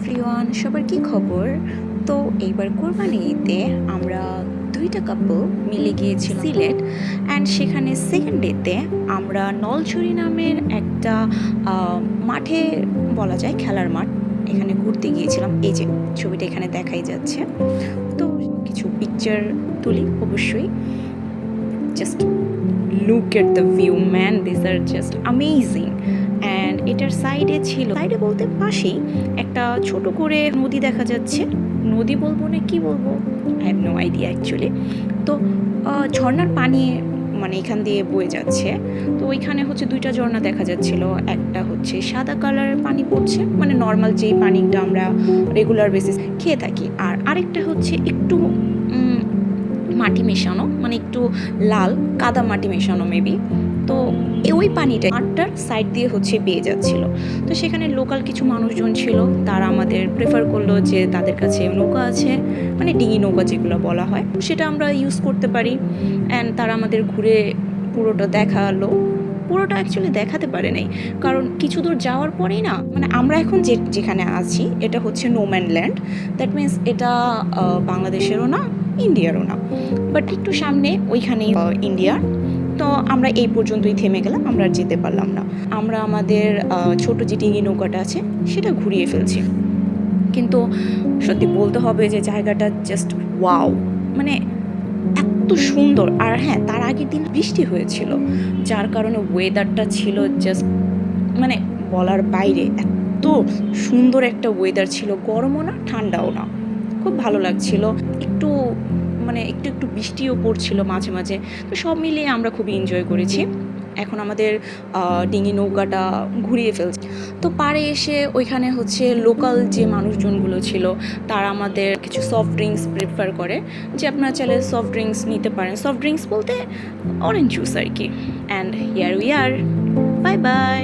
Everyone, সবার কি খবর? তো এইবার কোরবানি ঈদে আমরা দুইটা কাপল মিলে গিয়েছিলাম সিলেট। অ্যান্ড সেখানে সেকেন্ড ডেতে আমরা নলছড়ি নামের একটা মাঠে, বলা যায় খেলার মাঠ, এখানে ঘুরতে গিয়েছিলাম। এই যে ছবিটা এখানে দেখাই যাচ্ছে। তো কিছু পিকচার তুলি অবশ্যই। Just look at the view man, this are just amazing. And এটার সাইডে বলতে পাশেই একটা ছোট করে নদী দেখা যাচ্ছে। নদী বলবো না কি বলবো, I have no idea actually. তো ঝর্ণার পানি মানে এখান দিয়ে বয়ে যাচ্ছে। তো ওইখানে হচ্ছে দুইটা ঝর্ণা দেখা যাচ্ছিল। একটা হচ্ছে সাদা কালারের পানি পড়ছে, মানে নর্মাল যেই পানিটা আমরা রেগুলার বেসিস খেয়ে থাকি, আর আরেকটা হচ্ছে একটু মাটি মেশানো, মানে একটু লাল কাদা মাটি মেশানো মেবি। তো ওই পানিটা মাঠটার সাইড দিয়ে হচ্ছে বেয়ে যাচ্ছিল। তো সেখানে লোকাল কিছু মানুষজন ছিল, তারা আমাদের প্রেফার করলো যে তাদের কাছে নৌকা আছে, মানে ডিঙি নৌকা যেগুলো বলা হয়, সেটা আমরা ইউজ করতে পারি। অ্যান্ড তারা আমাদের ঘুরে পুরোটা দেখালো। পুরোটা অ্যাকচুয়ালি দেখাতে পারে নাই, কারণ কিছু দূর যাওয়ার পরেই না, মানে আমরা এখন যেখানে আছি এটা হচ্ছে নোম্যান ল্যান্ড। দ্যাট মিন্স এটা বাংলাদেশেরও না, ইন্ডিয়ারও না, বাট একটু সামনে ওইখানেই ইন্ডিয়া। তো আমরা এই পর্যন্তই থেমে গেলাম, আমরা আর যেতে পারলাম না। আমরা আমাদের ছোট যে ডিঙি নৌকাটা আছে সেটা ঘুরিয়ে ফেলছি। কিন্তু সত্যি বলতে হবে যে জায়গাটা জাস্ট ওয়াও, মানে এত সুন্দর। আর হ্যাঁ, তার আগের দিন বৃষ্টি হয়েছিল, যার কারণে ওয়েদারটা ছিল জাস্ট মানে বলার বাইরে। এত সুন্দর একটা ওয়েদার ছিল, গরমও না ঠান্ডাও না, খুব ভালো লাগছিল। একটু মানে একটু বৃষ্টিও পড়ছিল মাঝে মাঝে। তো সব মিলিয়ে আমরা খুবই এনজয় করেছি। এখন আমাদের ডিঙি নৌকাটা ঘুরিয়ে ফেলছি। তো পাড়ে এসে ওইখানে হচ্ছে লোকাল যে মানুষজনগুলো ছিল, তারা আমাদের কিছু সফট ড্রিঙ্কস প্রেফার করে, যে আপনারা চাইলে সফট ড্রিঙ্কস নিতে পারেন। সফট ড্রিঙ্কস বলতে অরেঞ্জ জুস আর কি। And here we are, bye bye.